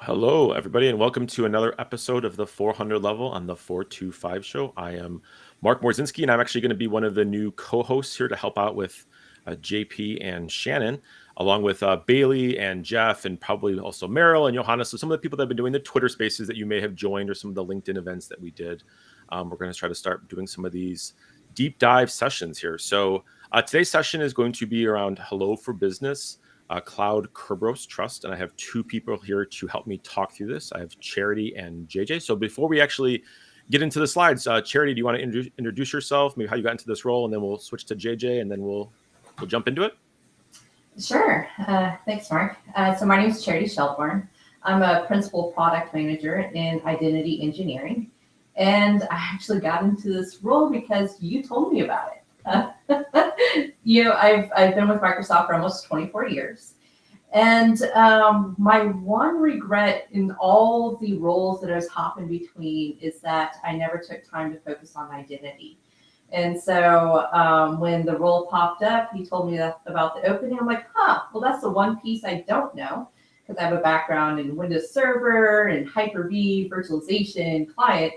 Hello, everybody, and welcome to another episode of the 400 level on the 425 show. I am Mark Morzinski, and I'm actually going to be one of the new co-hosts here to help out with JP and Shannon, along with Bailey and Jeff, and probably also Meryl and Johanna. So some of the people that have been doing the Twitter spaces that you may have joined, or some of the LinkedIn events that we did. We're going to try to start doing some of these deep dive sessions here. So today's session is going to be around Hello for Business. Cloud Kerberos Trust, and I have two people here to help me talk through this. I have Charity and JJ. So before we actually get into the slides, Charity, do you want to introduce yourself, maybe how you got into this role, and then we'll switch to JJ, and then we'll jump into it? Sure. Thanks, Mark. So my name is Charity Shelburne. I'm a principal product manager in identity engineering, and I actually got into this role because you told me about it. I've been with Microsoft for almost 24 years. And my one regret in all the roles that I was hopping between is that I never took time to focus on identity. And so when the role popped up, he told me about the opening. I'm like, well, that's the one piece I don't know, because I have a background in Windows Server and Hyper-V, virtualization, client.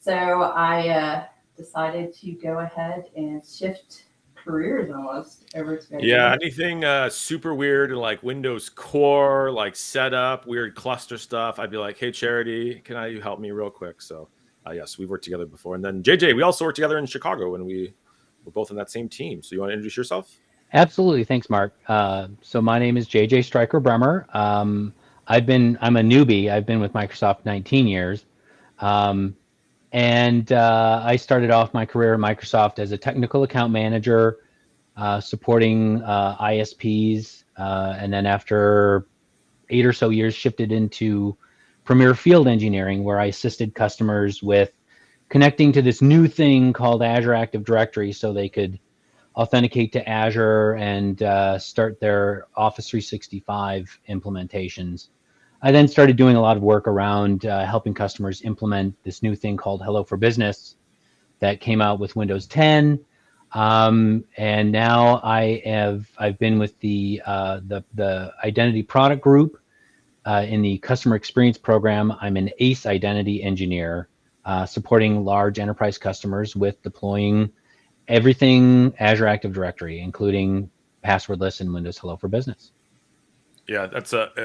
So I decided to go ahead and shift careers almost over to anything super weird like Windows Core, like setup, weird cluster stuff, I'd be like, hey Charity, can you help me real quick? So yes, we've worked together before. And then JJ, we also worked together in Chicago when we were both on that same team. So you want to introduce yourself? Absolutely. Thanks, Mark. So my name is JJ Stryker Bremer. I'm a newbie. I've been with Microsoft 19 years. And I started off my career at Microsoft as a technical account manager, supporting ISPs. And then after 8 or so years, shifted into Premier Field Engineering, where I assisted customers with connecting to this new thing called Azure Active Directory so they could authenticate to Azure and start their Office 365 implementations. I then started doing a lot of work around helping customers implement this new thing called Hello for Business that came out with Windows 10. And now I've been with the identity product group in the customer experience program. I'm an ACE identity engineer, supporting large enterprise customers with deploying everything Azure Active Directory, including Passwordless and Windows Hello for Business. Yeah,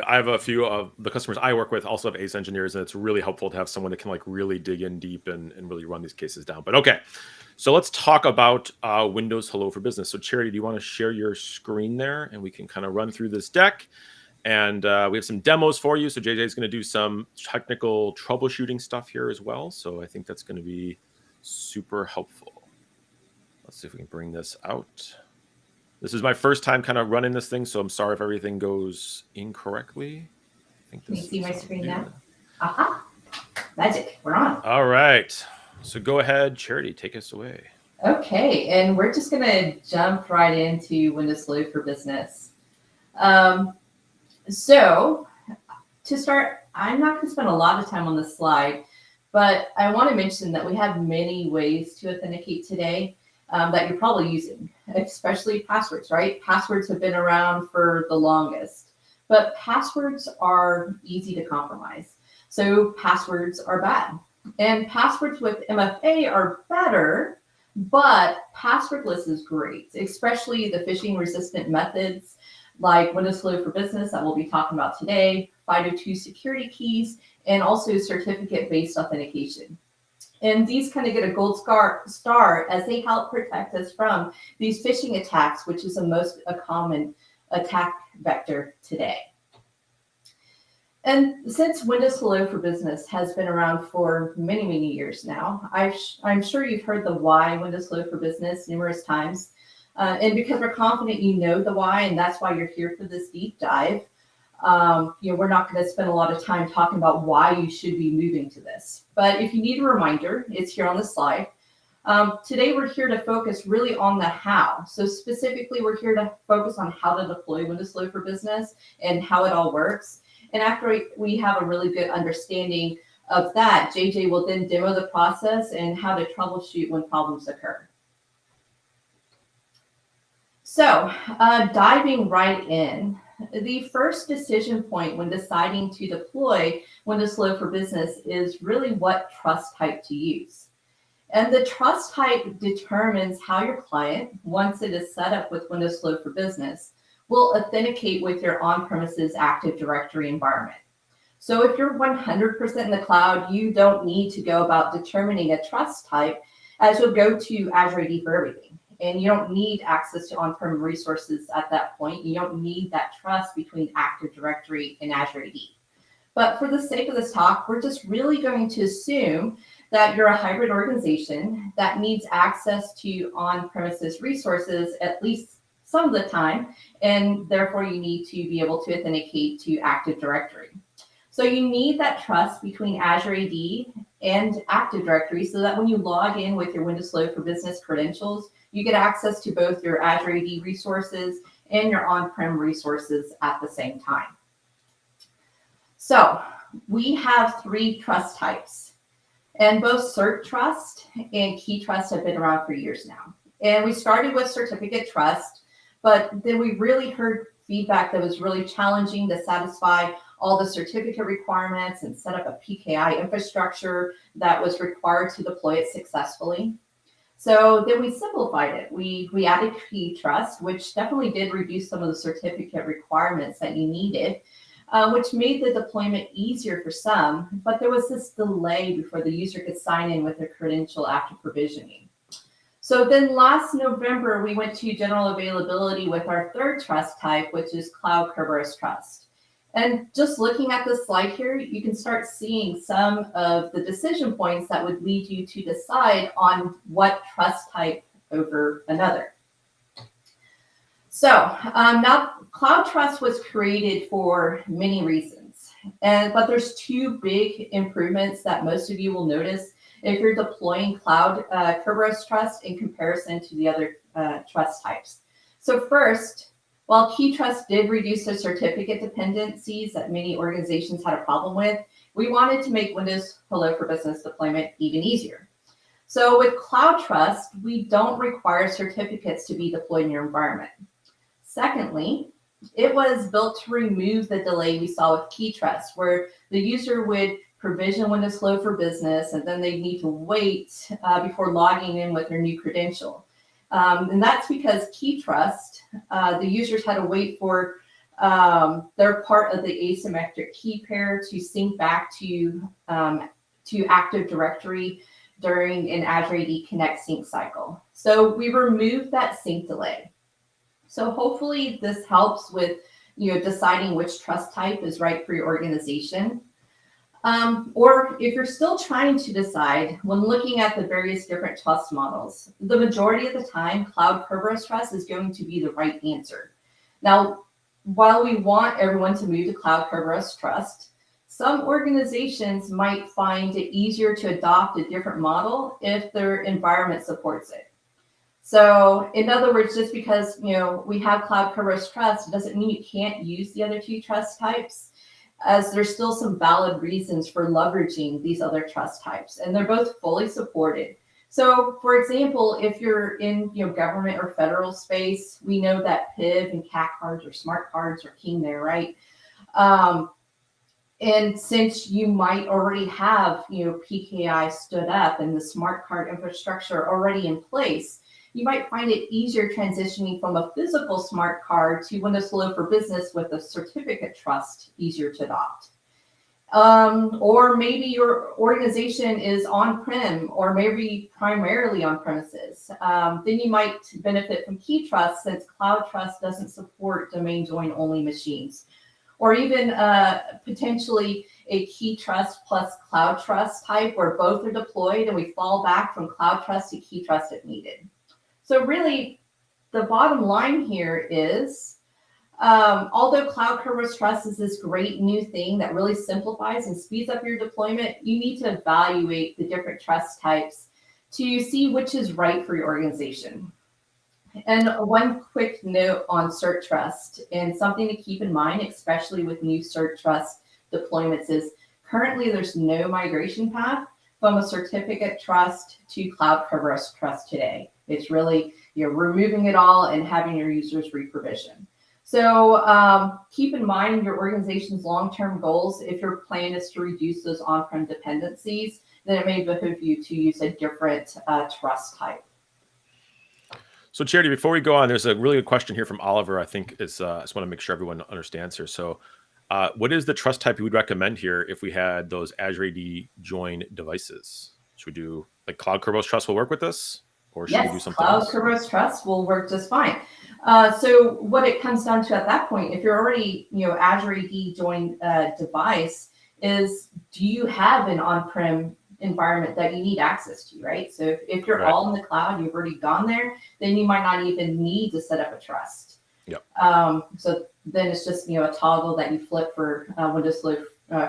I have a few of the customers I work with also have ACE engineers, and it's really helpful to have someone that can like really dig in deep and really run these cases down. But okay, so let's talk about Windows Hello for Business. So Charity, do you want to share your screen there, and we can kind of run through this deck? And we have some demos for you. So JJ is going to do some technical troubleshooting stuff here as well. So I think that's going to be super helpful. Let's see if we can bring this out. This is my first time kind of running this thing, so I'm sorry if everything goes incorrectly. Can you see my screen now? Aha! Magic, we're on. All right. So go ahead, Charity, take us away. Okay, and we're just going to jump right into Windows Hello for Business. So to start, I'm not going to spend a lot of time on this slide, but I want to mention that we have many ways to authenticate today. That you're probably using, especially passwords, right? Passwords have been around for the longest, but passwords are easy to compromise. So passwords are bad. And passwords with MFA are better, but passwordless is great, especially the phishing resistant methods like Windows Hello for Business that we'll be talking about today, 502 security keys, and also certificate-based authentication. And these kind of get a gold star as they help protect us from these phishing attacks, which is a common attack vector today. And since Windows Hello for Business has been around for many, many years now, I'm sure you've heard the why Windows Hello for Business numerous times. And because we're confident you know the why, and that's why you're here for this deep dive, we're not going to spend a lot of time talking about why you should be moving to this. But if you need a reminder, it's here on the slide. Today, we're here to focus really on the how. So specifically, we're here to focus on how to deploy Windows Hello for Business and how it all works. And after we have a really good understanding of that, JJ will then demo the process and how to troubleshoot when problems occur. So diving right in, the first decision point when deciding to deploy Windows Hello for Business is really what trust type to use. And the trust type determines how your client, once it is set up with Windows Hello for Business, will authenticate with your on-premises Active Directory environment. So if you're 100% in the cloud, you don't need to go about determining a trust type, as you'll go to Azure AD for everything. And you don't need access to on-prem resources at that point. You don't need that trust between Active Directory and Azure AD. But for the sake of this talk, we're just really going to assume that you're a hybrid organization that needs access to on-premises resources at least some of the time, and therefore you need to be able to authenticate to Active Directory. So you need that trust between Azure AD and Active Directory so that when you log in with your Windows Hello for Business credentials, you get access to both your Azure AD resources and your on-prem resources at the same time. So we have 3 trust types. And both Cert Trust and Key Trust have been around for years now. And we started with Certificate Trust, but then we really heard feedback that was really challenging to satisfy all the certificate requirements and set up a PKI infrastructure that was required to deploy it successfully. So then we simplified it. We added Key Trust, which definitely did reduce some of the certificate requirements that you needed, which made the deployment easier for some, but there was this delay before the user could sign in with their credential after provisioning. So then last November, we went to general availability with our 3rd trust type, which is Cloud Kerberos Trust. And just looking at this slide here, you can start seeing some of the decision points that would lead you to decide on what trust type over another. So now Cloud Trust was created for many reasons, but there's 2 big improvements that most of you will notice if you're deploying Cloud Kerberos Trust in comparison to the other trust types. So first, while Key Trust did reduce the certificate dependencies that many organizations had a problem with, we wanted to make Windows Hello for Business deployment even easier. So with Cloud Trust, we don't require certificates to be deployed in your environment. Secondly, it was built to remove the delay we saw with Key Trust, where the user would provision Windows Hello for Business, and then they need to wait before logging in with their new credential. And that's because Key Trust, the users had to wait for their part of the asymmetric key pair to sync back to Active Directory during an Azure AD Connect sync cycle. So we removed that sync delay. So hopefully this helps with deciding which trust type is right for your organization. Or if you're still trying to decide when looking at the various different trust models, the majority of the time, Cloud Kerberos Trust is going to be the right answer. Now, while we want everyone to move to Cloud Kerberos Trust, some organizations might find it easier to adopt a different model if their environment supports it. So in other words, just because we have Cloud Kerberos Trust doesn't mean you can't use the other 2 trust types, as there's still some valid reasons for leveraging these other trust types, and they're both fully supported. So for example, if you're in government or federal space, we know that PIV and CAC cards or smart cards are king there, right? And since you might already have PKI stood up and the smart card infrastructure already in place, you might find it easier transitioning from a physical smart card to Windows Hello for Business with a certificate trust easier to adopt. Or maybe your organization is on-prem or maybe primarily on-premises. Then you might benefit from Key Trust since Cloud Trust doesn't support domain join only machines. Or even potentially a Key Trust plus Cloud Trust type where both are deployed and we fall back from Cloud Trust to Key Trust if needed. So really, the bottom line here is, although Cloud Kerberos Trust is this great new thing that really simplifies and speeds up your deployment, you need to evaluate the different trust types to see which is right for your organization. And one quick note on Cert Trust, and something to keep in mind, especially with new Cert Trust deployments, is currently there's no migration path from a certificate trust to Cloud Kerberos Trust today. It's really removing it all and having your users re-provision. So keep in mind your organization's long-term goals. If your plan is to reduce those on-prem dependencies, then it may behoove you to use a different trust type. So Charity, before we go on, there's a really good question here from Oliver. I think is I just want to make sure everyone understands here. So what is the trust type you would recommend here if we had those Azure AD join devices? Should we do like Cloud Kerberos Trust will work with this? Or should we do something Cloud else? Kerberos Trust will work just fine. So what it comes down to at that point, if you're already, Azure AD joined device, is do you have an on-prem environment that you need access to, right? So if you're all in the cloud, you've already gone there, then you might not even need to set up a trust. Yep. So then it's just, a toggle that you flip for Windows Live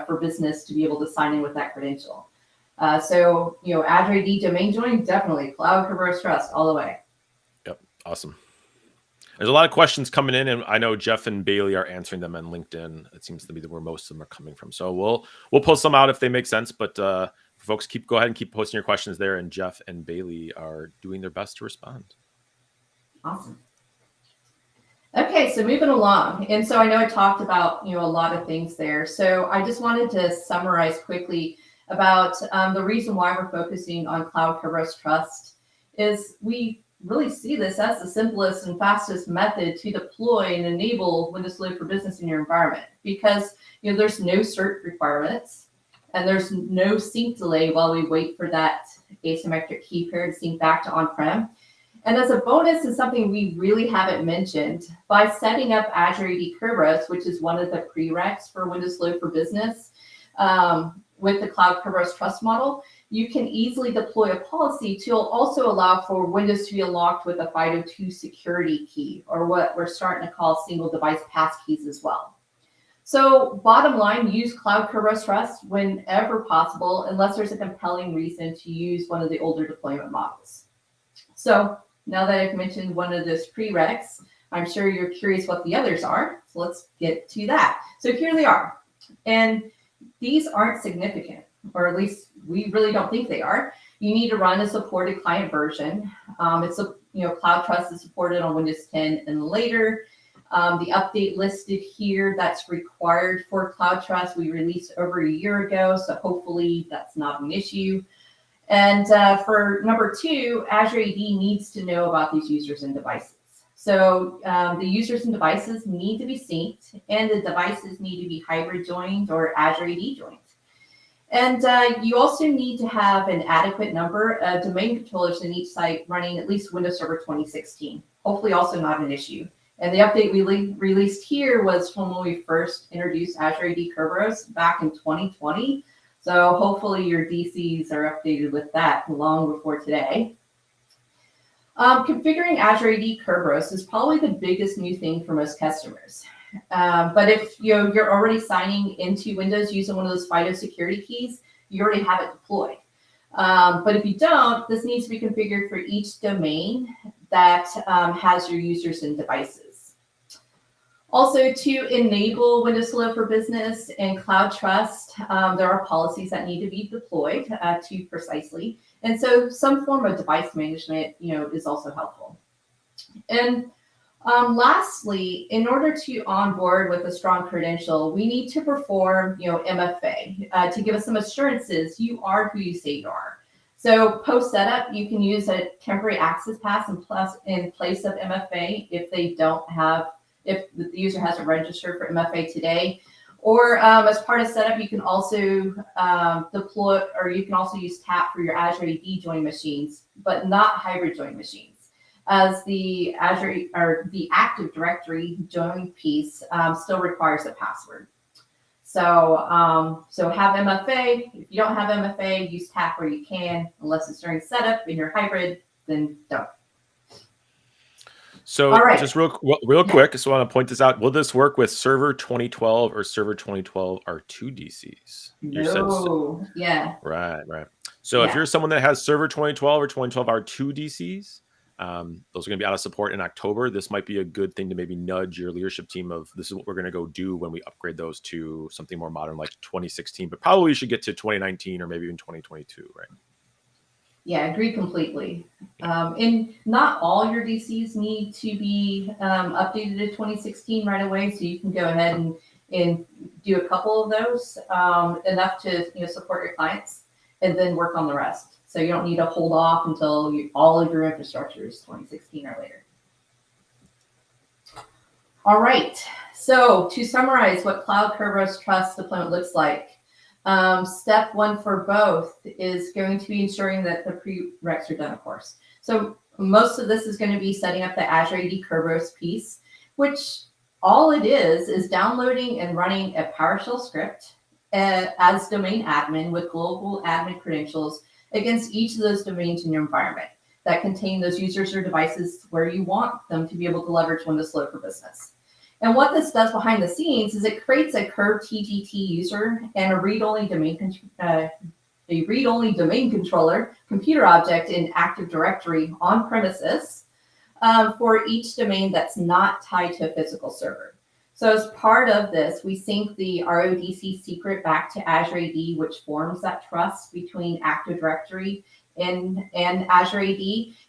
for Business to be able to sign in with that credential. So, Azure AD domain join, definitely Cloud Kerberos Trust all the way. Yep. Awesome. There's a lot of questions coming in, and I know Jeff and Bailey are answering them on LinkedIn. It seems to be where most of them are coming from. So we'll post some out if they make sense. But folks, go ahead and keep posting your questions there, and Jeff and Bailey are doing their best to respond. Awesome. Okay, so moving along. And so I know I talked about, a lot of things there. So I just wanted to summarize quickly about the reason why we're focusing on Cloud Kerberos Trust is we really see this as the simplest and fastest method to deploy and enable Windows Live for Business in your environment because there's no cert requirements and there's no sync delay while we wait for that asymmetric key pair to sync back to on-prem. And as a bonus, is something we really haven't mentioned, by setting up Azure AD Kerberos, which is one of the prereqs for Windows Live for Business, with the Cloud Kerberos Trust model, you can easily deploy a policy to also allow for Windows to be unlocked with a FIDO2 security key, or what we're starting to call single device passkeys as well. So bottom line, use Cloud Kerberos Trust whenever possible, unless there's a compelling reason to use one of the older deployment models. So now that I've mentioned one of those prereqs, I'm sure you're curious what the others are. So let's get to that. So here they are. And these aren't significant, or at least we really don't think they are. You need to run a supported client version. Cloud Trust is supported on Windows 10 and later. The update listed here that's required for Cloud Trust, we released over a year ago, so hopefully that's not an issue. And for number 2, Azure AD needs to know about these users and devices. So the users and devices need to be synced, and the devices need to be hybrid joined or Azure AD joined. And you also need to have an adequate number of domain controllers in each site running at least Windows Server 2016. Hopefully also not an issue. And the update we released here was from when we first introduced Azure AD Kerberos back in 2020. So hopefully your DCs are updated with that long before today. Configuring Azure AD Kerberos is probably the biggest new thing for most customers. But if you're already signing into Windows using one of those FIDO security keys, you already have it deployed. But if you don't, this needs to be configured for each domain that has your users and devices. Also, to enable Windows Live for Business and Cloud Trust, there are policies that need to be deployed to precisely. And so some form of device management, is also helpful. And lastly, in order to onboard with a strong credential, we need to perform, MFA to give us some assurances you are who you say you are. So post setup, you can use a temporary access pass in place of MFA if the user hasn't registered for MFA today. Or as part of setup, you can also deploy, or you can also use TAP for your Azure AD join machines, but not hybrid join machines, as the Azure or the Active Directory join piece still requires a password. So so have MFA. If you don't have MFA, use TAP where you can, unless it's during setup and you're hybrid, then don't. So just real quick, I just want to point this out. Will this work with Server 2012 or Server 2012 R2 DCs? No. Yeah. Right. So if you're someone that has Server 2012 or 2012 R2 DCs, those are going to be out of support in October. This might be a good thing to maybe nudge your leadership team of this is what we're going to go do when we upgrade those to something more modern like 2016, but probably you should get to 2019 or maybe even 2022, right? Yeah, agree completely. And not all your DCs need to be updated to 2016 right away, so you can go ahead and do a couple of those, enough to support your clients, and then work on the rest. So you don't need to hold off until all of your infrastructure is 2016 or later. All right, so to summarize what Cloud Kerberos Trust deployment looks like, step one for both is going to be ensuring that the prereqs are done, of course. So most of this is going to be setting up the Azure AD Kerberos piece, which all it is downloading and running a PowerShell script as domain admin with global admin credentials against each of those domains in your environment that contain those users or devices where you want them to be able to leverage Windows Load for Business. And what this does behind the scenes is it creates a curved TGT user and a read-only domain controller computer object in Active Directory on premises for each domain that's not tied to a physical server. So as part of this, we sync the RODC secret back to Azure AD, which forms that trust between Active Directory and Azure AD.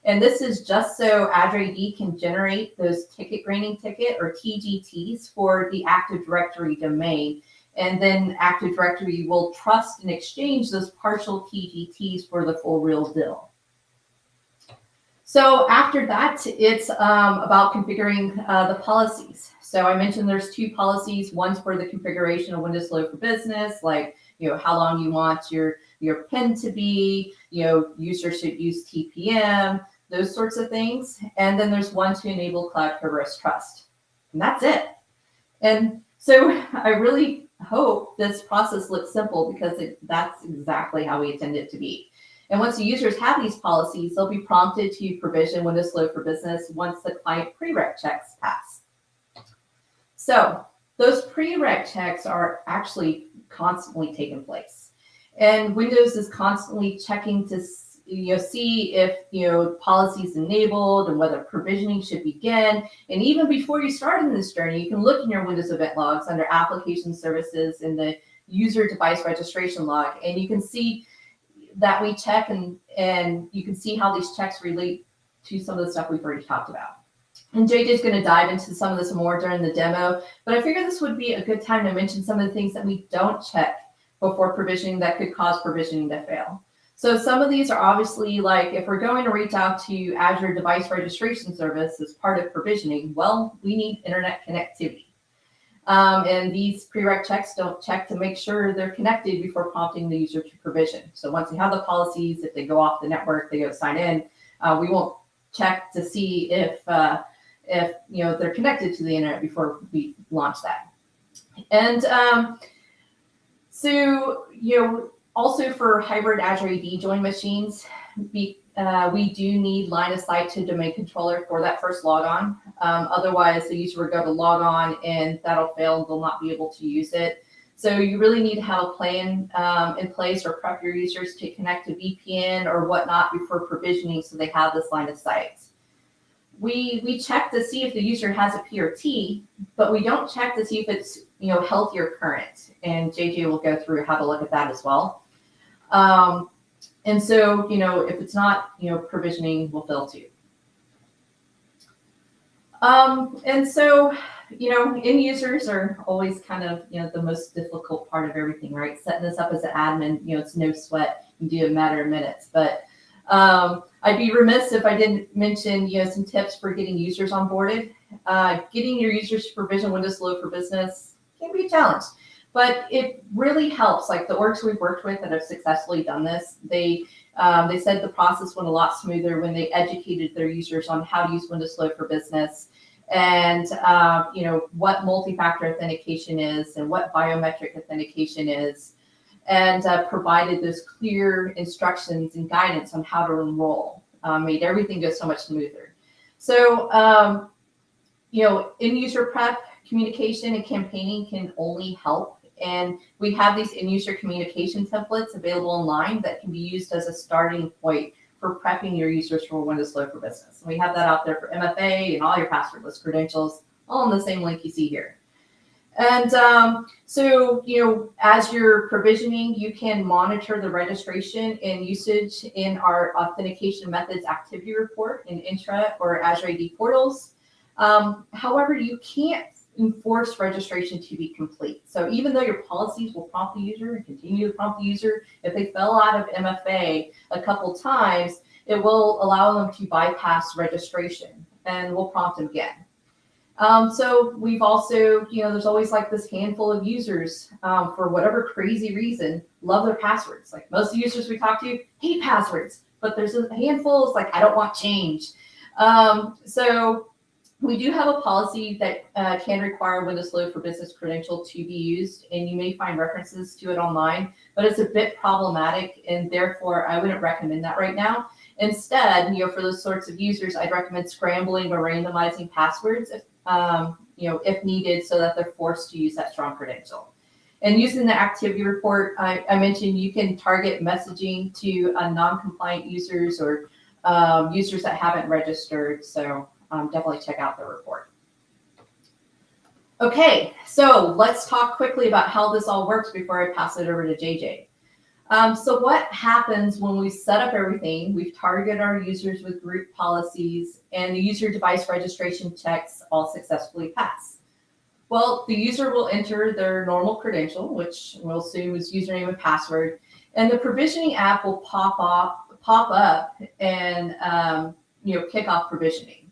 And this is just so Azure AD can generate those ticket granting ticket or TGTs for the Active Directory domain. And then Active Directory will trust and exchange those partial TGTs for the full real deal. So after that, it's about configuring the policies. So I mentioned there's two policies. One's for the configuration of Windows Load for Business, like how long you want your PIN to be, users should use TPM, those sorts of things. And then there's one to enable Cloud Kerberos Trust. And that's it. And so I really hope this process looks simple, because that's exactly how we intend it to be. And once the users have these policies, they'll be prompted to provision Windows Load for Business once the client prereq checks pass. So those prereq checks are actually constantly taking place. And Windows is constantly checking to see if policies enabled and whether provisioning should begin. And even before you start in this journey, you can look in your Windows event logs under application services in the user device registration log, and you can see that we check, and you can see how these checks relate to some of the stuff we've already talked about. And JJ is going to dive into some of this more during the demo, but I figured this would be a good time to mention some of the things that we don't check before provisioning that could cause provisioning to fail. So some of these are obviously, like, if we're going to reach out to Azure Device Registration Service as part of provisioning, well, we need internet connectivity. And these prereq checks don't check to make sure they're connected before prompting the user to provision. So once you have the policies, if they go off the network, they go sign in, we won't check to see if they're connected to the internet before we launch that. And also for hybrid Azure AD join machines, we do need line of sight to domain controller for that first logon. Otherwise, the user will go to log on and that'll fail and they'll not be able to use it. So you really need to have a plan in place, or prep your users to connect to VPN or whatnot before provisioning, so they have this line of sight. We check to see if the user has a PRT, but we don't check to see if it's healthy or current. And JJ will go through how to look at that as well. And so, if it's not, provisioning will fail too. And so, end users are always kind of, the most difficult part of everything, right? Setting this up as an admin, it's no sweat. You do it in a matter of minutes. But I'd be remiss if I didn't mention, some tips for getting users onboarded. Getting your users to provision Windows Load for Business can be a challenge. But it really helps. Like the orgs we've worked with that have successfully done this, they said the process went a lot smoother when they educated their users on how to use Windows Load for Business, and what multi-factor authentication is and what biometric authentication is, and provided those clear instructions and guidance on how to enroll. Made everything go so much smoother. So end user prep, communication, and campaigning can only help. And we have these end-user communication templates available online that can be used as a starting point for prepping your users for Windows Load for Business. And we have that out there for MFA and all your passwordless credentials, all in the same link you see here. And so, as you're provisioning, you can monitor the registration and usage in our authentication methods activity report in Intra or Azure AD portals. However, you can't enforce registration to be complete. So even though your policies will prompt the user and continue to prompt the user, if they fell out of MFA a couple times, it will allow them to bypass registration and we'll prompt them again. So we've also, there's always like this handful of users for whatever crazy reason, love their passwords. Like most of the users we talk to hate passwords, but there's a handful, it's like, I don't want change. So we do have a policy that can require Windows Load for Business credential to be used, and you may find references to it online, but it's a bit problematic, and therefore I wouldn't recommend that right now. Instead, for those sorts of users, I'd recommend scrambling or randomizing passwords if needed, so that they're forced to use that strong credential. And using the activity report, I mentioned you can target messaging to non-compliant users or users that haven't registered. So definitely check out the report. Okay, so let's talk quickly about how this all works before I pass it over to JJ. So what happens when we set up everything, we've targeted our users with group policies, and the user device registration checks all successfully pass? Well, the user will enter their normal credential, which we'll assume is username and password, and the provisioning app will pop up and kick off provisioning.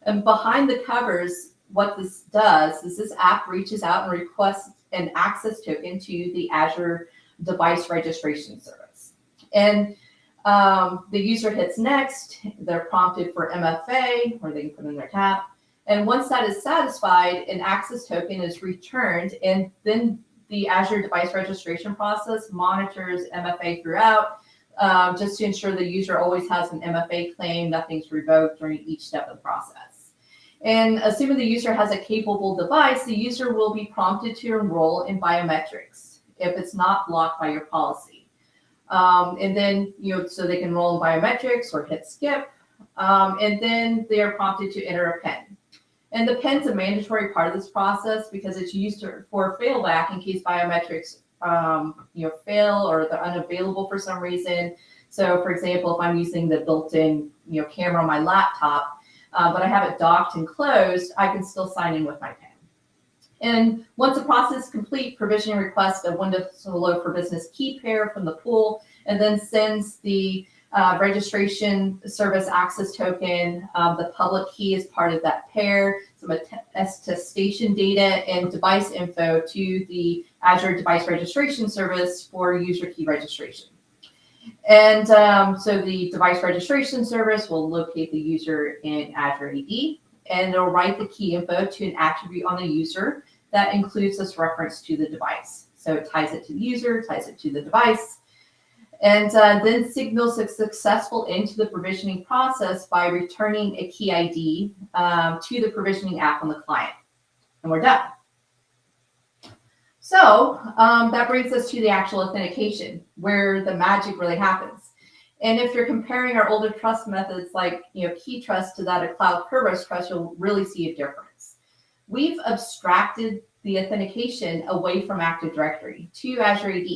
And behind the covers, what this does is this app reaches out and requests an access token to the Azure device registration service. And the user hits next, they're prompted for MFA, or they can put in their tab. And once that is satisfied, an access token is returned, and then the Azure device registration process monitors MFA throughout, just to ensure the user always has an MFA claim, nothing's revoked during each step of the process. And assuming the user has a capable device, the user will be prompted to enroll in biometrics if it's not blocked by your policy. And then, so they can enroll in biometrics or hit skip, and then they are prompted to enter a PIN. And the PIN's a mandatory part of this process because it's used for failback in case biometrics fail or they're unavailable for some reason. So for example, if I'm using the built-in camera on my laptop, but I have it docked and closed, I can still sign in with my PIN. And once the process is complete, provisioning requests a Windows Load for Business key pair from the pool, and then sends the registration service access token. The public key is part of that pair, some attestation data and device info to the Azure device registration service for user key registration. And so the device registration service will locate the user in Azure AD, and it'll write the key info to an attribute on the user that includes this reference to the device. So it ties it to the user, ties it to the device, and then signals a successful end to the provisioning process by returning a key ID to the provisioning app on the client. And we're done. So that brings us to the actual authentication, where the magic really happens. And if you're comparing our older trust methods like key trust to that of cloud Kerberos trust, you'll really see a difference. We've abstracted the authentication away from Active Directory to Azure AD,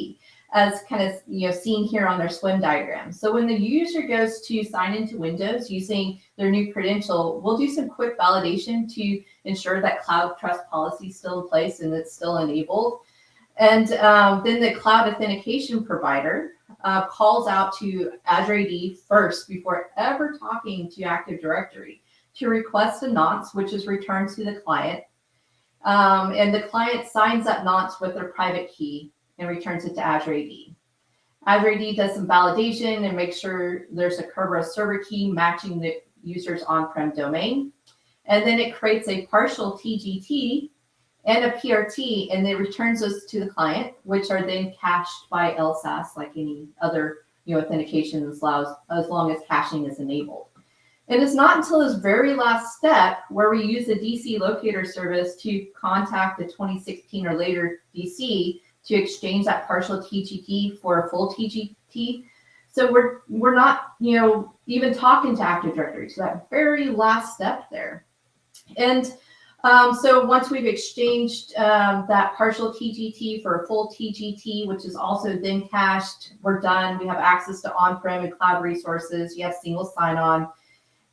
as kind of seen here on their swim diagram. So when the user goes to sign into Windows using their new credential, we'll do some quick validation to ensure that cloud trust policy is still in place and it's still enabled. And then the cloud authentication provider calls out to Azure AD first before ever talking to Active Directory to request a nonce, which is returned to the client. And the client signs that nonce with their private key and returns it to Azure AD. Azure AD does some validation and makes sure there's a Kerberos server key matching the user's on-prem domain. And then it creates a partial TGT and a PRT, and it returns those to the client, which are then cached by LSAS, like any other authentication as long as caching is enabled. And it's not until this very last step where we use the DC locator service to contact the 2016 or later DC to exchange that partial TGT for a full TGT. So we're not even talking to Active Directory. So that very last step there. And So once we've exchanged that partial TGT for a full TGT, which is also then cached, we're done. We have access to on-prem and cloud resources. You have single sign-on.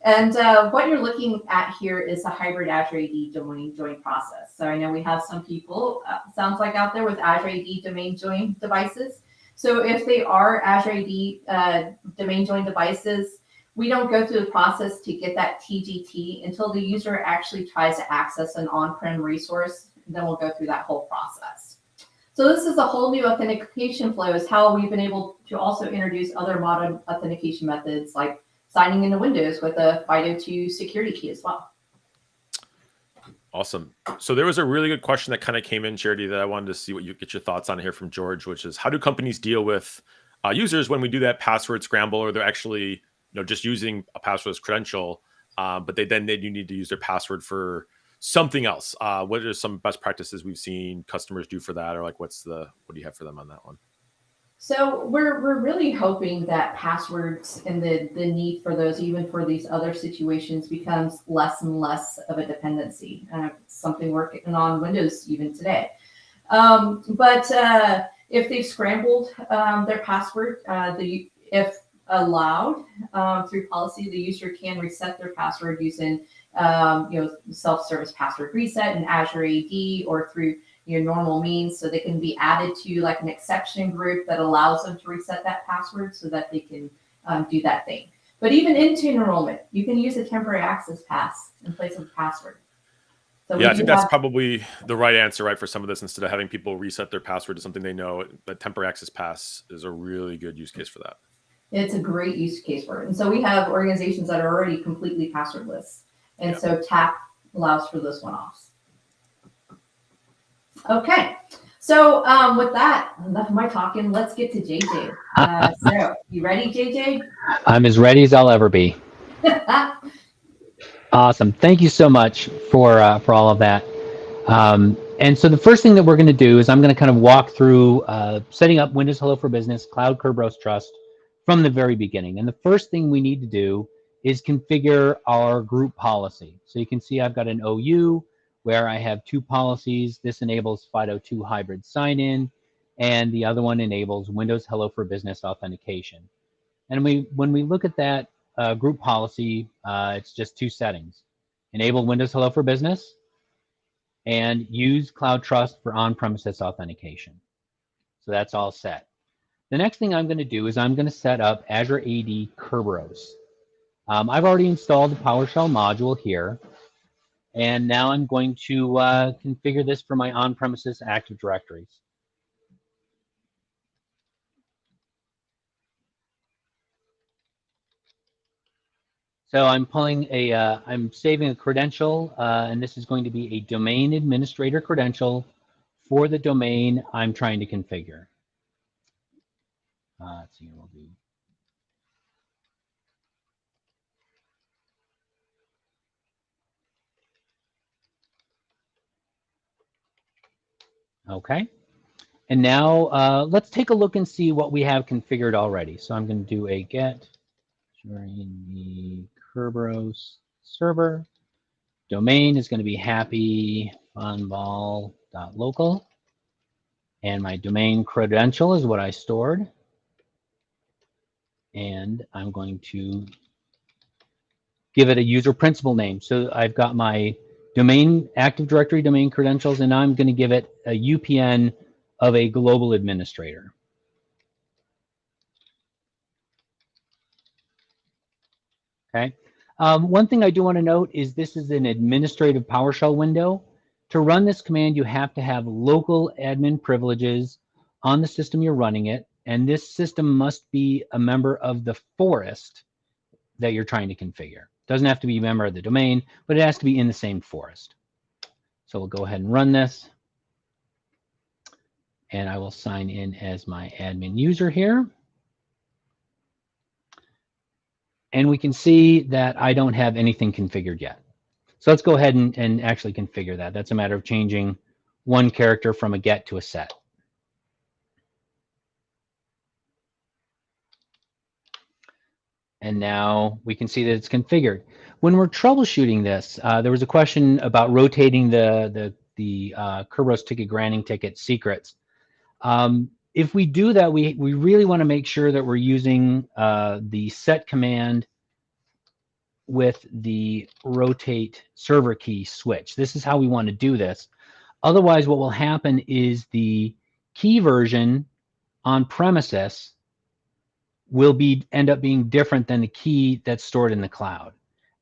And what you're looking at here is the hybrid Azure AD domain join process. So I know we have some people, sounds like out there with Azure AD domain join devices. So if they are Azure AD domain join devices, we don't go through the process to get that TGT until the user actually tries to access an on-prem resource. Then we'll go through that whole process. So this is a whole new authentication flow, is how we've been able to also introduce other modern authentication methods like signing into Windows with a FIDO2 security key as well. Awesome. So there was a really good question that kind of came in, Charity, that I wanted to see what you get your thoughts on here from George, which is how do companies deal with users when we do that password scramble, or they're actually just using a passwordless credential, but they do need to use their password for something else. What are some best practices we've seen customers do for that, or like what do you have for them on that one? So we're really hoping that passwords and the need for those, even for these other situations, becomes less and less of a dependency. Something working on Windows even today. But if they've scrambled their password, if allowed through policy, the user can reset their password using self-service password reset in Azure AD or through your normal means, so they can be added to like an exception group that allows them to reset that password so that they can do that thing. But even into enrollment, you can use a temporary access pass in place of a password. So yeah, I think that's probably the right answer, right, for some of this. Instead of having people reset their password to something they know, the temporary access pass is a really good use case for that. It's a great use case for it. And so we have organizations that are already completely passwordless. And so TAP allows for those one-offs. Okay. So with that, enough of my talking. Let's get to JJ. So you ready, JJ? I'm as ready as I'll ever be. Awesome. Thank you so much for all of that. And so the first thing that we're going to do is I'm going to kind of walk through setting up Windows Hello for Business Cloud Kerberos Trust from the very beginning. And the first thing we need to do is configure our group policy. So you can see I've got an OU where I have two policies. This enables FIDO2 hybrid sign-in, and the other one enables Windows Hello for Business authentication. And when we look at that group policy, it's just two settings: enable Windows Hello for Business and use Cloud Trust for on-premises authentication. So that's all set. The next thing I'm going to do is I'm going to set up Azure AD Kerberos. I've already installed the PowerShell module here, and now I'm going to configure this for my on-premises Active Directories. So I'm I'm saving a credential, and this is going to be a domain administrator credential for the domain I'm trying to configure. Let's see, we'll do. Okay. And now let's take a look and see what we have configured already. So I'm going to do a get during the Kerberos server. Domain is going to be happyfunball.local. And my domain credential is what I stored. And I'm going to give it a user principal name. So I've got my domain Active Directory domain credentials, and I'm going to give it a UPN of a global administrator. Okay. One thing I do want to note is this is an administrative PowerShell window. To run this command, you have to have local admin privileges on the system you're running it, and this system must be a member of the forest that you're trying to configure. It doesn't have to be a member of the domain, but it has to be in the same forest. So we'll go ahead and run this. And I will sign in as my admin user here. And we can see that I don't have anything configured yet. So let's go ahead and actually configure that. That's a matter of changing one character from a get to a set. And now we can see that it's configured. When we're troubleshooting this, there was a question about rotating the Kerberos ticket granting ticket secrets. If we do that, we really want to make sure that we're using the set command with the rotate server key switch. This is how we want to do this. Otherwise, what will happen is the key version on premises will end up being different than the key that's stored in the cloud.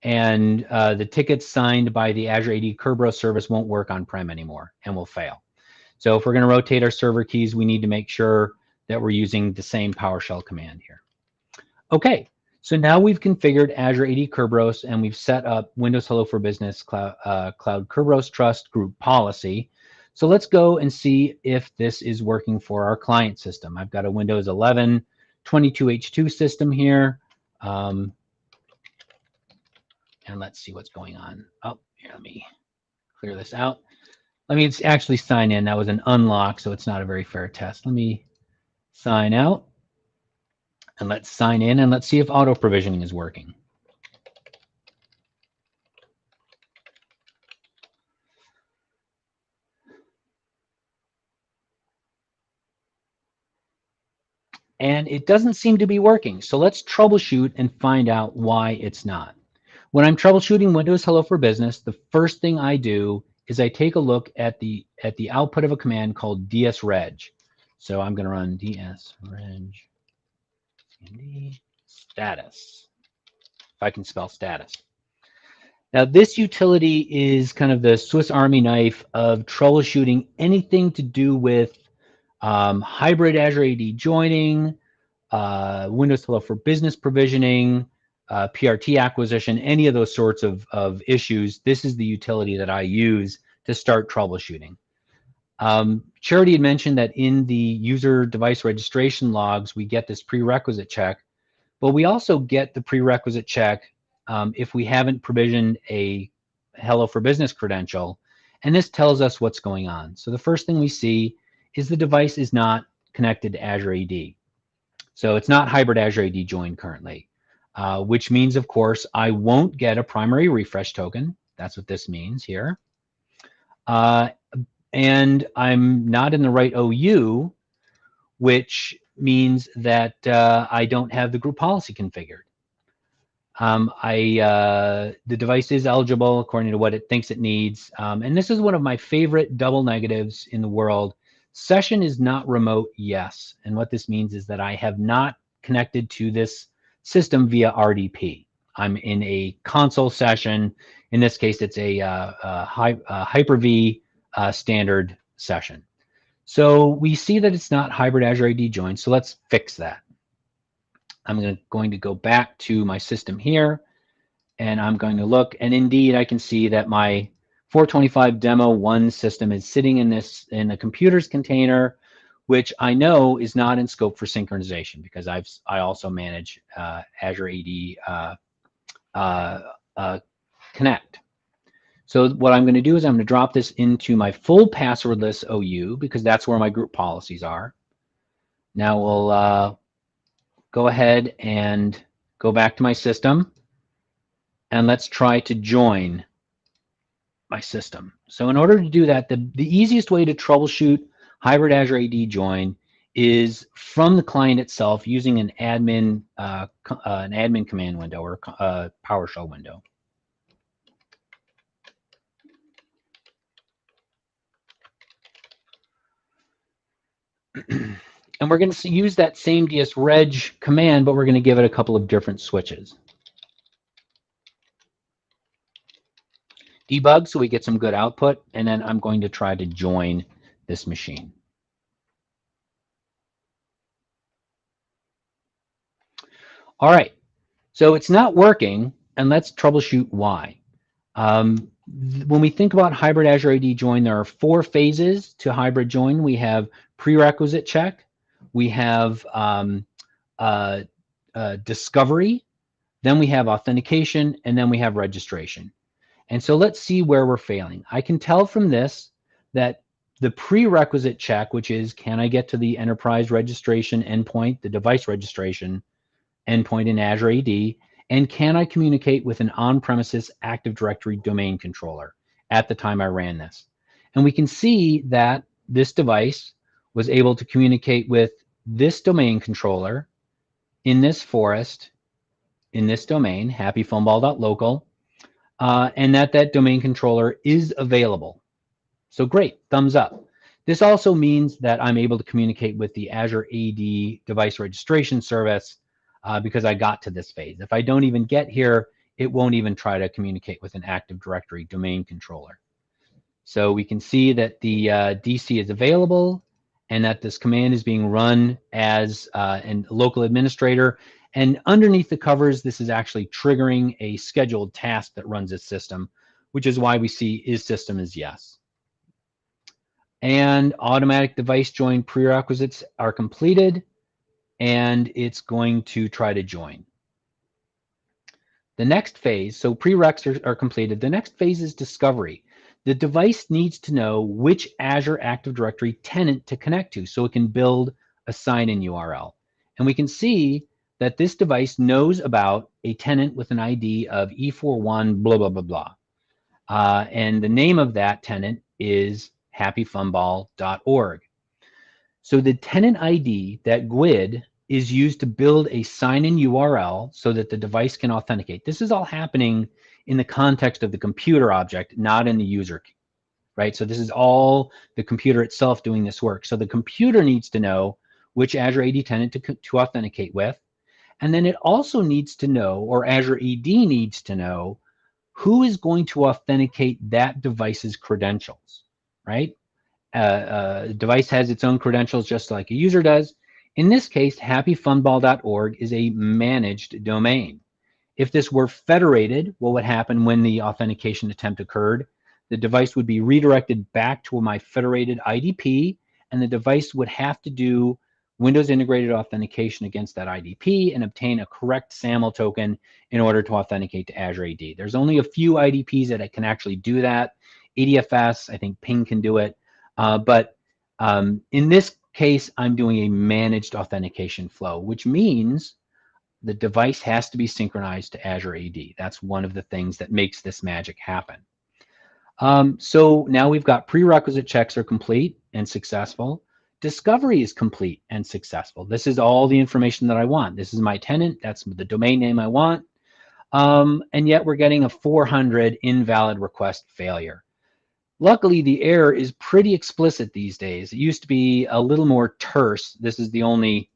And the tickets signed by the Azure AD Kerberos service won't work on-prem anymore and will fail. So if we're going to rotate our server keys, we need to make sure that we're using the same PowerShell command here. Okay, so now we've configured Azure AD Kerberos and we've set up Windows Hello for Business Cloud Kerberos Trust Group Policy. So let's go and see if this is working for our client system. I've got a Windows 11 22H2 system here. And let's see what's going on. Oh, here, let me clear this out. Let me actually sign in. That was an unlock, so it's not a very fair test. Let me sign out. And let's sign in, and let's see if auto provisioning is working. And it doesn't seem to be working. So let's troubleshoot and find out why it's not. When I'm troubleshooting Windows Hello for Business, the first thing I do is I take a look at the output of a command called dsreg. So I'm going to run dsreg status, if I can spell status. Now this utility is kind of the Swiss Army knife of troubleshooting anything to do with hybrid Azure AD joining, Windows Hello for Business provisioning, PRT acquisition, any of those sorts of issues. This is the utility that I use to start troubleshooting. Charity had mentioned that in the user device registration logs, we get this prerequisite check, but we also get the prerequisite check if we haven't provisioned a Hello for Business credential, and this tells us what's going on. So the first thing we see is the device is not connected to Azure AD. So it's not hybrid Azure AD joined currently, which means, of course, I won't get a primary refresh token. That's what this means here. And I'm not in the right OU, which means that I don't have the group policy configured. The device is eligible according to what it thinks it needs. And this is one of my favorite double negatives in the world. Session is not remote, yes. And what this means is that I have not connected to this system via RDP. I'm in a console session. In this case, it's a Hyper-V standard session. So we see that it's not hybrid Azure AD joined. So let's fix that. I'm going to go back to my system here, and I'm going to look, and indeed I can see that my 425 demo 1 system is sitting in the computer's container, which I know is not in scope for synchronization because I also manage Azure AD Connect. So what I'm going to do is I'm going to drop this into my full passwordless OU because that's where my group policies are. Now we'll go ahead and go back to my system, and let's try to join my system. So in order to do that, the easiest way to troubleshoot hybrid Azure AD join is from the client itself using an admin command window or a PowerShell window. And we're going to use that same dsreg command, but we're going to give it a couple of different switches. Debug so we get some good output, and then I'm going to try to join this machine. All right, so it's not working, and let's troubleshoot why. When we think about hybrid Azure AD join, there are 4 phases to hybrid join. We have prerequisite check, we have discovery, then we have authentication, and then we have registration. And so let's see where we're failing. I can tell from this that the prerequisite check, which is can I get to the enterprise registration endpoint, the device registration endpoint in Azure AD, And can I communicate with an on-premises Active Directory domain controller at the time I ran this? And we can see that this device was able to communicate with this domain controller in this forest, in this domain, happyphoneball.local, and that domain controller is available. So great, thumbs up. This also means that I'm able to communicate with the Azure AD device registration service because I got to this phase. If I don't even get here, it won't even try to communicate with an Active Directory domain controller. So we can see that the DC is available and that this command is being run as a local administrator. And underneath the covers, this is actually triggering a scheduled task that runs its system, which is why we see is system is yes. And automatic device join prerequisites are completed, and it's going to try to join. The next phase, so prereqs are completed. The next phase is discovery. The device needs to know which Azure Active Directory tenant to connect to so it can build a sign-in URL. And we can see that this device knows about a tenant with an ID of E41 blah, blah, blah, blah. And the name of that tenant is happyphoneball.org. So the tenant ID, that GUID, is used to build a sign-in URL so that the device can authenticate. This is all happening in the context of the computer object, not in the user key, right? So this is all the computer itself doing this work. So the computer needs to know which Azure AD tenant to authenticate with. And then it also needs to know, or Azure AD needs to know, who is going to authenticate that device's credentials, right? A device has its own credentials just like a user does. In this case, happyphoneball.org is a managed domain. If this were federated, what would happen when the authentication attempt occurred? The device would be redirected back to my federated IDP, and the device would have to do Windows integrated authentication against that IDP and obtain a correct SAML token in order to authenticate to Azure AD. There's only a few IDPs that can actually do that. ADFS, I think Ping can do it. But in this case, I'm doing a managed authentication flow, which means the device has to be synchronized to Azure AD. That's one of the things that makes this magic happen. So now we've got prerequisite checks are complete and successful. Discovery is complete and successful. This is all the information that I want. This is my tenant. That's the domain name I want. And yet we're getting a 400 invalid request failure. Luckily, the error is pretty explicit these days. It used to be a little more terse. This is the only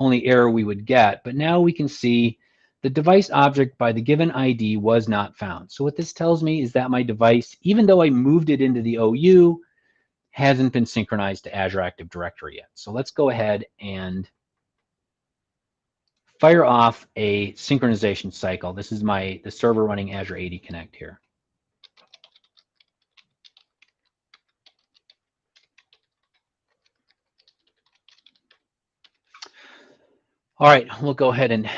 error we would get. But now we can see the device object by the given ID was not found. So what this tells me is that my device, even though I moved it into the OU, hasn't been synchronized to Azure Active Directory yet. So let's go ahead and fire off a synchronization cycle. This is the server running Azure AD Connect here. All right, we'll go ahead and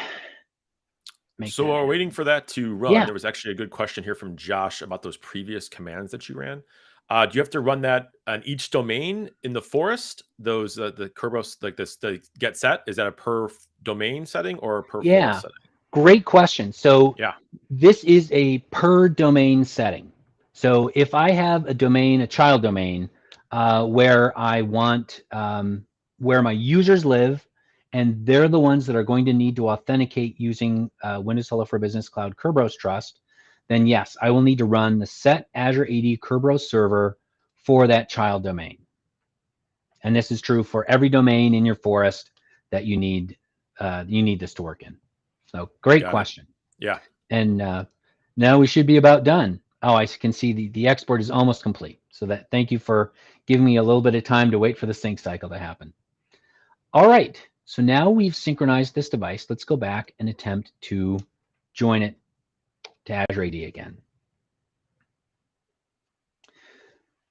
make So while we're waiting for that to run, Yeah. there was actually a good question here from Josh about those previous commands that you ran. Do you have to run that on each domain in the forest? Those the Kerberos, like this, the get set, is that a per domain setting or a per forest setting? Great question. So Yeah, this is a per domain setting. So if I have a domain, a child domain, where I want where my users live, and they're the ones that are going to need to authenticate using Windows Hello for Business Cloud Kerberos Trust, then yes, I will need to run the set Azure AD Kerberos server for that child domain. And this is true for every domain in your forest that you need this to work in. So great question. Yeah. And now we should be about done. Oh, I can see the export is almost complete. So thank you for giving me a little bit of time to wait for the sync cycle to happen. All right. So now we've synchronized this device. Let's go back and attempt to join it to Azure AD again.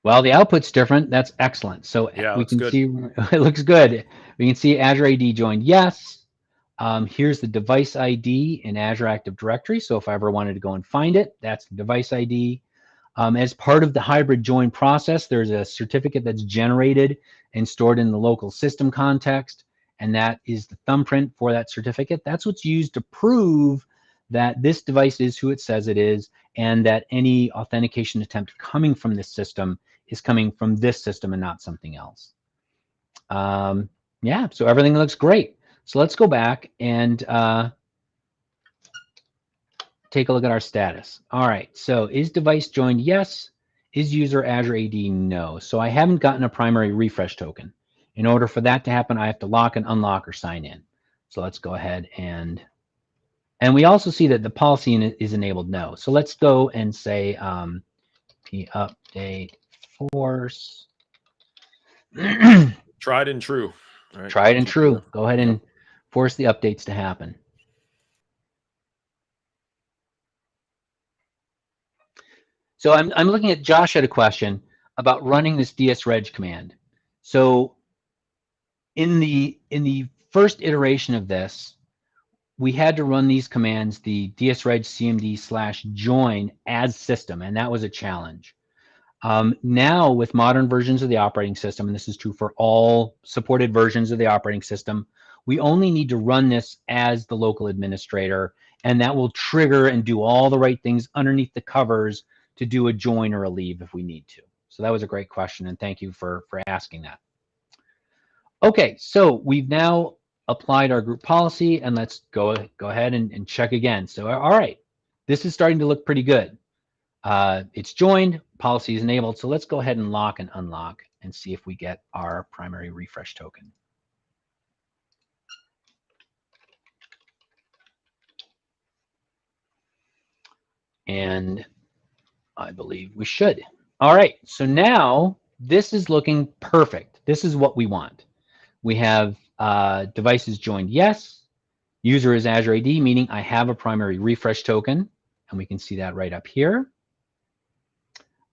Well, the output's different. That's excellent. So Yeah, we can good. see it looks good. We can see Azure AD joined yes. Here's the device ID in Azure Active Directory. So if I ever wanted to go and find it, that's the device ID. As part of the hybrid join process, there's a certificate that's generated and stored in the local system context. And that is the thumbprint for that certificate. That's what's used to prove that this device is who it says it is, and that any authentication attempt coming from this system is coming from this system and not something else. Yeah, so everything looks great. So let's go back and take a look at our status. All right, so is device joined? Yes. Is user Azure AD? No. So I haven't gotten a primary refresh token. In order for that to happen, I have to lock and unlock or sign in. So let's go ahead and we also see that the policy is enabled no. So let's go and say update force. Tried and true. All right. Tried and true. Go ahead and force the updates to happen. So I'm looking at Josh had a question about running this dsreg command. So in the first iteration of this, we had to run these commands, the dsreg cmd/join as system, and that was a challenge. Now with modern versions of the operating system, and this is true for all supported versions of the operating system, we only need to run this as the local administrator, and that will trigger and do all the right things underneath the covers to do a join or a leave if we need to. So that was a great question, and thank you for asking that. Okay, so we've now applied our group policy, and let's go ahead and check again. So all right, this is starting to look pretty good. It's joined, policy is enabled, so let's go ahead and lock and unlock and see if we get our primary refresh token. And I believe we should. All right, so now this is looking perfect. This is what we want. We have devices joined yes, user is Azure AD, meaning I have a primary refresh token, and we can see that right up here.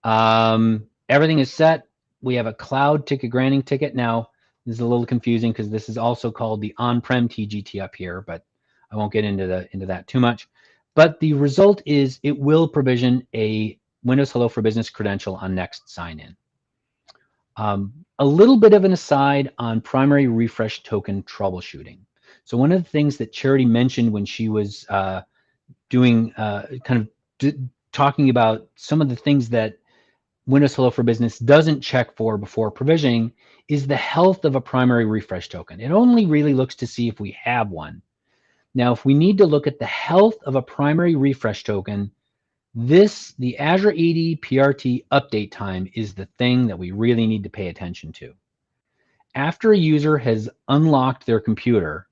Everything is set. We have a cloud ticket granting ticket. Now, this is a little confusing because this is also called the on-prem TGT up here, but I won't get into that too much. But the result is it will provision a Windows Hello for Business credential on next sign-in. A little bit of an aside on primary refresh token troubleshooting. So one of the things that Charity mentioned when she was talking about some of the things that Windows Hello for Business doesn't check for before provisioning is the health of a primary refresh token. It only really looks to see if we have one. Now, if we need to look at the health of a primary refresh token, the Azure AD PRT update time is the thing that we really need to pay attention to. After a user has unlocked their computer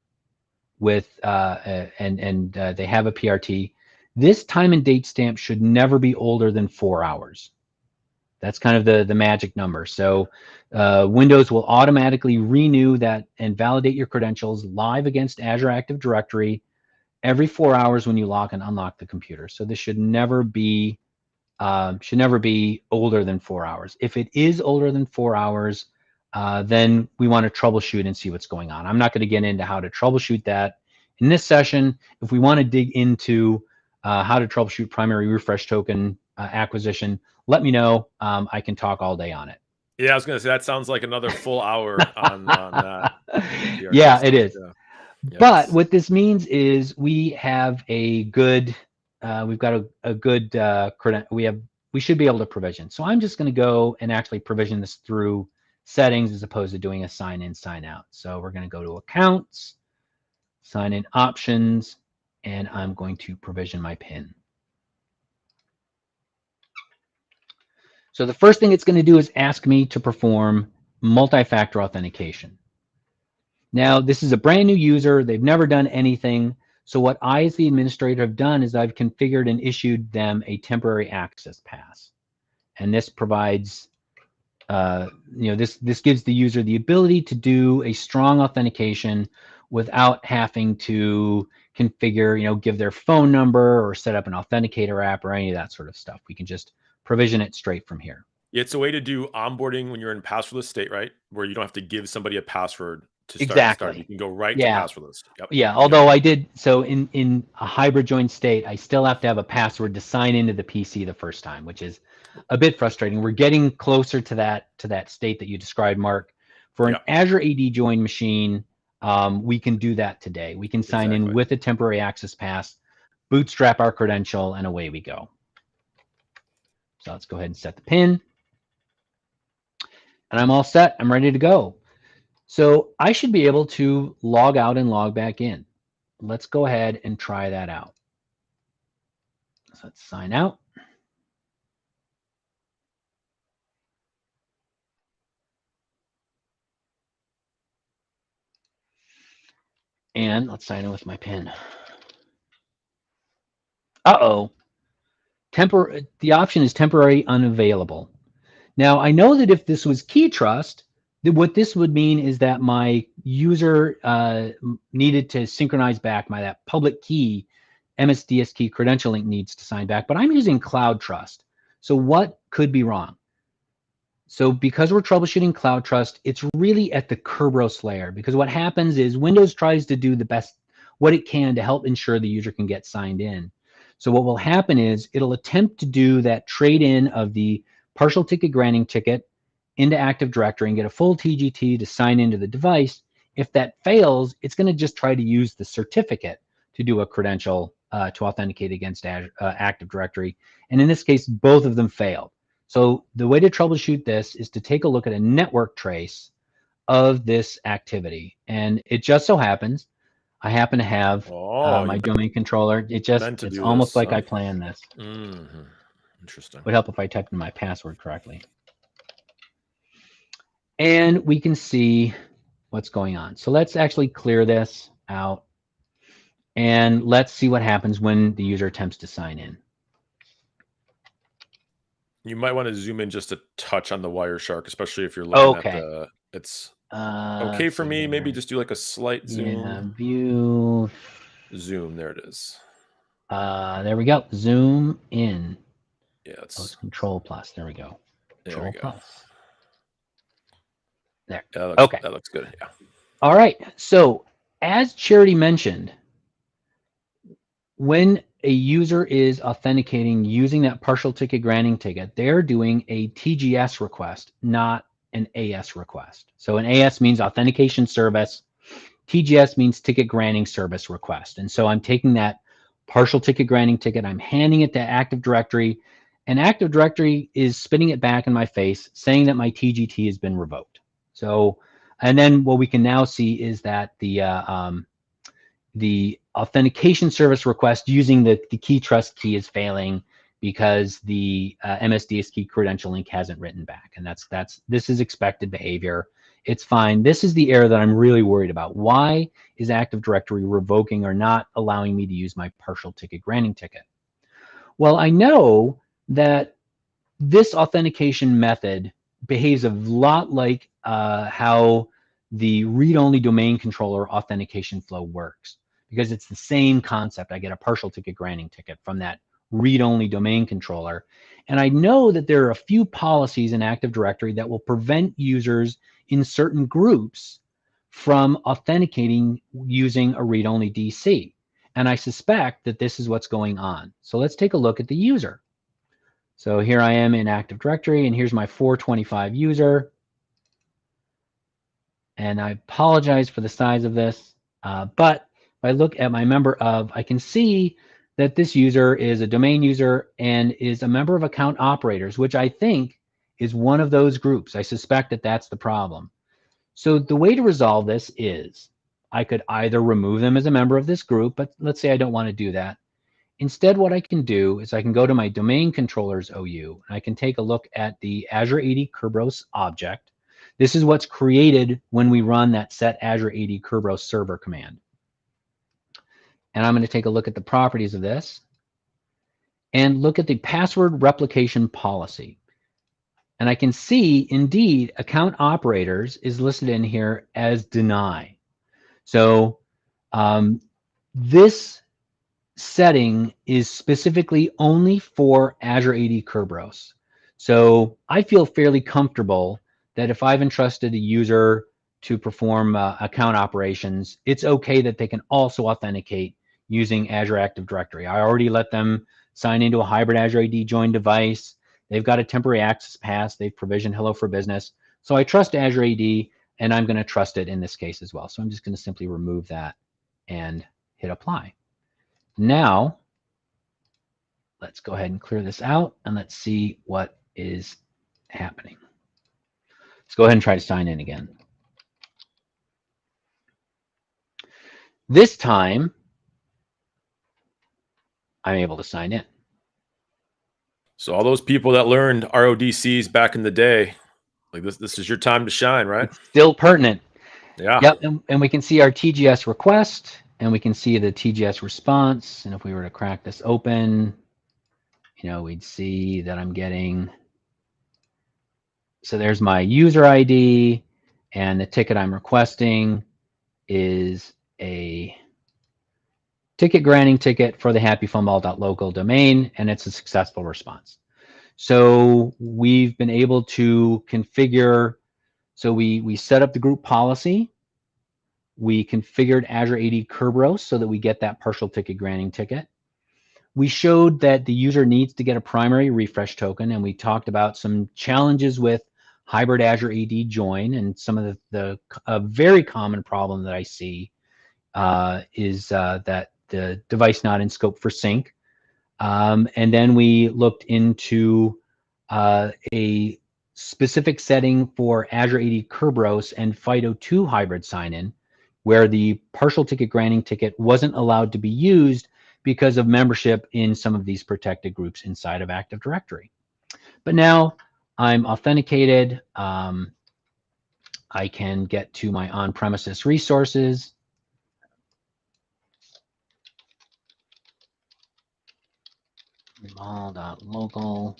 with they have a PRT, this time and date stamp should never be older than 4 hours. That's kind of the magic number. So Windows will automatically renew that and validate your credentials live against Azure Active Directory every 4 hours when you lock and unlock the computer. So this should never be older than 4 hours. If it is older than 4 hours, then we want to troubleshoot and see what's going on. I'm not going to get into how to troubleshoot that in this session. If we want to dig into how to troubleshoot primary refresh token acquisition, let me know. I can talk all day on it. Yeah, I was going to say that sounds like another full hour on that. Yeah, it is. Yeah. But what this means is we have a good, we've got a good, we should be able to provision. So I'm just going to go and actually provision this through settings as opposed to doing a sign in, sign out. So we're going to go to accounts, sign in options, and I'm going to provision my PIN. So the first thing it's going to do is ask me to perform multi-factor authentication. Now, this is a brand new user. They've never done anything. So what I, as the administrator, have done is I've configured and issued them a temporary access pass. And this provides, this gives the user the ability to do a strong authentication without having to configure, give their phone number or set up an authenticator app or any of that sort of stuff. We can just provision it straight from here. Yeah, it's a way to do onboarding when you're in passwordless state, right? Where you don't have to give somebody a password to start. Exactly. You can go right to passwordless. Yep. Yeah, although I did, so in a hybrid join state, I still have to have a password to sign into the PC the first time, which is a bit frustrating. We're getting closer to that state that you described, Mark. For an Azure AD join machine, we can do that today. We can sign in with a temporary access pass bootstrap our credential, and away we go. So let's go ahead and set the PIN. And I'm all set. I'm ready to go. So I should be able to log out and log back in. Let's go ahead and try that out. So let's sign out. And let's sign in with my PIN. Uh-oh. The option is temporary unavailable. Now, I know that if this was key trust, that what this would mean is that my user needed to synchronize back that public key, MSDS key credential link needs to sign back, but I'm using Cloud Trust. So what could be wrong? So because we're troubleshooting Cloud Trust, it's really at the Kerberos layer, because what happens is Windows tries to do the best, what it can to help ensure the user can get signed in. So what will happen is it'll attempt to do that trade-in of the partial ticket granting ticket into Active Directory and get a full TGT to sign into the device. If that fails, it's going to just try to use the certificate to do a credential to authenticate against Active Directory. And in this case, both of them failed. So the way to troubleshoot this is to take a look at a network trace of this activity. And it just so happens, I happen to have my domain controller. It's almost like I planned this. Mm-hmm. Interesting. Would help if I typed in my password correctly. And we can see what's going on. So let's actually clear this out. And let's see what happens when the user attempts to sign in. You might want to zoom in just a touch on the Wireshark, especially if you're looking at the, it's okay for me. Maybe just do like a slight zoom. Yeah, view. Zoom, there it is. There we go. Zoom in. Yeah, it's Control plus. There we go. Control plus. There. Okay. That looks good. Yeah. All right. So as Charity mentioned, when a user is authenticating using that partial ticket granting ticket, they're doing a TGS request, not an AS request. So an AS means authentication service. TGS means ticket granting service request. And so I'm taking that partial ticket granting ticket, I'm handing it to Active Directory, and Active Directory is spitting it back in my face, saying that my TGT has been revoked. So, and then what we can now see is that the authentication service request using the key trust key is failing because the MSDS key credential link hasn't written back. And this is expected behavior. It's fine. This is the error that I'm really worried about. Why is Active Directory revoking or not allowing me to use my partial ticket granting ticket? Well, I know that this authentication method behaves a lot like how the read-only domain controller authentication flow works, because it's the same concept. I get a partial ticket granting ticket from that read-only domain controller. And I know that there are a few policies in Active Directory that will prevent users in certain groups from authenticating using a read-only DC. And I suspect that this is what's going on. So let's take a look at the user. So here I am in Active Directory, and here's my 425 user. And I apologize for the size of this, but if I look at my member of, I can see that this user is a domain user and is a member of account operators, which I think is one of those groups. I suspect that that's the problem. So the way to resolve this is I could either remove them as a member of this group, but let's say I don't want to do that. Instead, what I can do is I can go to my domain controllers OU, and I can take a look at the Azure AD Kerberos object. This is what's created when we run that set Azure AD Kerberos server command. And I'm going to take a look at the properties of this and look at the password replication policy. And I can see, indeed, account operators is listed in here as deny. So this setting is specifically only for Azure AD Kerberos. So I feel fairly comfortable that if I've entrusted a user to perform account operations, it's okay that they can also authenticate using Azure Active Directory. I already let them sign into a hybrid Azure AD join device. They've got a temporary access pass. They've provisioned Hello for Business. So I trust Azure AD, and I'm going to trust it in this case as well. So I'm just going to simply remove that and hit apply. Now let's go ahead and clear this out and let's see what is happening. Let's go ahead and try to sign in again. This time, I'm able to sign in. So all those people that learned RODCs back in the day, like this is your time to shine, right? It's still pertinent. Yeah. Yep, and we can see our TGS request, and we can see the TGS response. And if we were to crack this open, you know, we'd see that I'm getting, so there's my user ID, and the ticket I'm requesting is a ticket granting ticket for the happyfunball.local domain, and it's a successful response. So we've been able to configure, so we set up the group policy. We configured Azure AD Kerberos so that we get that partial ticket granting ticket. We showed that the user needs to get a primary refresh token, and we talked about some challenges with hybrid Azure AD join, and some of the very common problem that I see is that the device not in scope for sync. And then we looked into a specific setting for Azure AD Kerberos and FIDO2 hybrid sign-in, where the partial ticket granting ticket wasn't allowed to be used because of membership in some of these protected groups inside of Active Directory. But now I'm authenticated. I can get to my on-premises resources. All.local,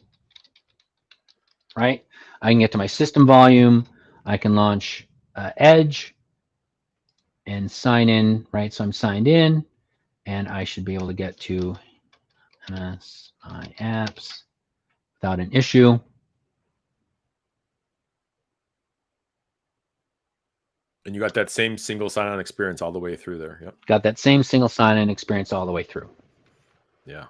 right? I can get to my system volume. I can launch Edge and sign in, right? So I'm signed in, and I should be able to get to MSI apps without an issue. And you got that same single sign-on experience all the way through there. Yep. Got that same single sign-in experience all the way through. Yeah.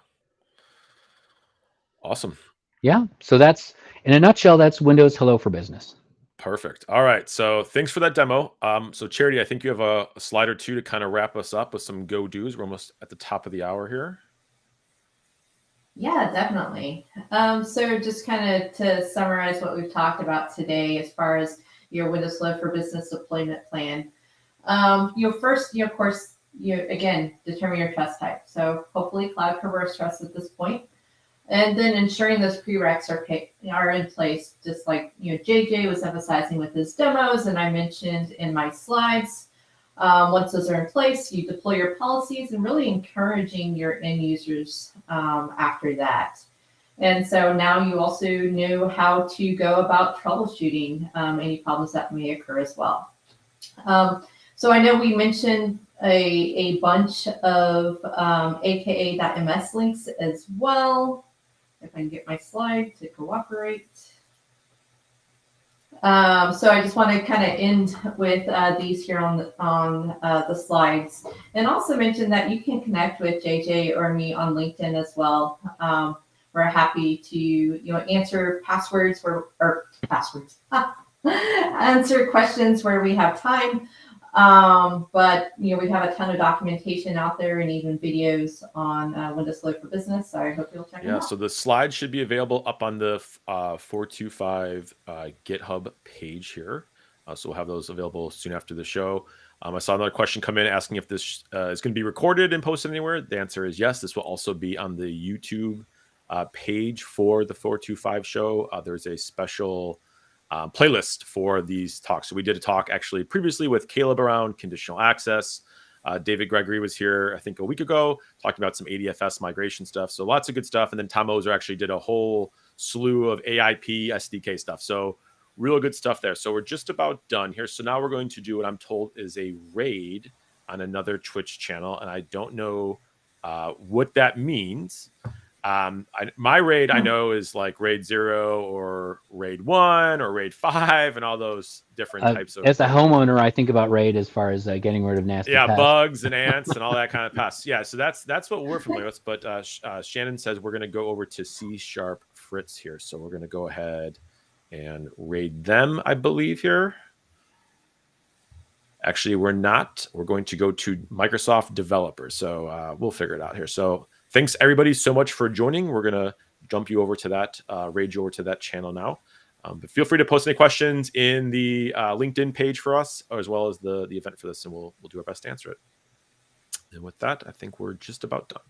Awesome. Yeah. So that's, in a nutshell, that's Windows Hello for Business. Perfect. All right. So thanks for that demo. So Charity, I think you have a slide or two to kind of wrap us up with some go-dos. We're almost at the top of the hour here. Yeah, definitely. So just kind of to summarize what we've talked about today as far as your Windows Hello for Business deployment plan. First, of course, again, determine your trust type. So hopefully Cloud Kerberos trust at this point. And then ensuring those prereqs are in place, just like JJ was emphasizing with his demos, and I mentioned in my slides. Once those are in place, you deploy your policies and really encouraging your end users after that. And so now you also know how to go about troubleshooting any problems that may occur as well. So I know we mentioned a bunch of aka.ms links as well. If I can get my slide to cooperate. So I just want to kind of end with these here on the slides, and also mention that you can connect with JJ or me on LinkedIn as well. We're happy to answer answer questions where we have time. But we have a ton of documentation out there and even videos on Windows Hello for Business. So I hope you'll check them out. Yeah, so the slides should be available up on the 425 GitHub page here. So we'll have those available soon after the show. I saw another question come in asking if this is going to be recorded and posted anywhere. The answer is yes. This will also be on the YouTube page for the 425 show. There's a special playlist for these talks. So we did a talk actually previously with Caleb around conditional access. David Gregory was here, I think, a week ago, talking about some ADFS migration stuff. So lots of good stuff. And then Tom Ozer actually did a whole slew of AIP SDK stuff. So real good stuff there. So we're just about done here. So now we're going to do what I'm told is a raid on another Twitch channel. And I don't know what that means. My raid I know is like raid 0 or raid 1 or raid 5 and all those different types of. As a homeowner, I think about raid as far as getting rid of nasty pests. Bugs and ants and all that kind of pests. Yeah, so that's what we're familiar with. But Shannon says we're going to go over to C# Fritz here, so we're going to go ahead and raid them, I believe here. Actually, we're not. We're going to go to Microsoft Developer, so we'll figure it out here. So thanks everybody so much for joining. We're going to jump you over to that, rage over to that channel now. But feel free to post any questions in the LinkedIn page for us, as well as the event for this, and we'll do our best to answer it. And with that, I think we're just about done.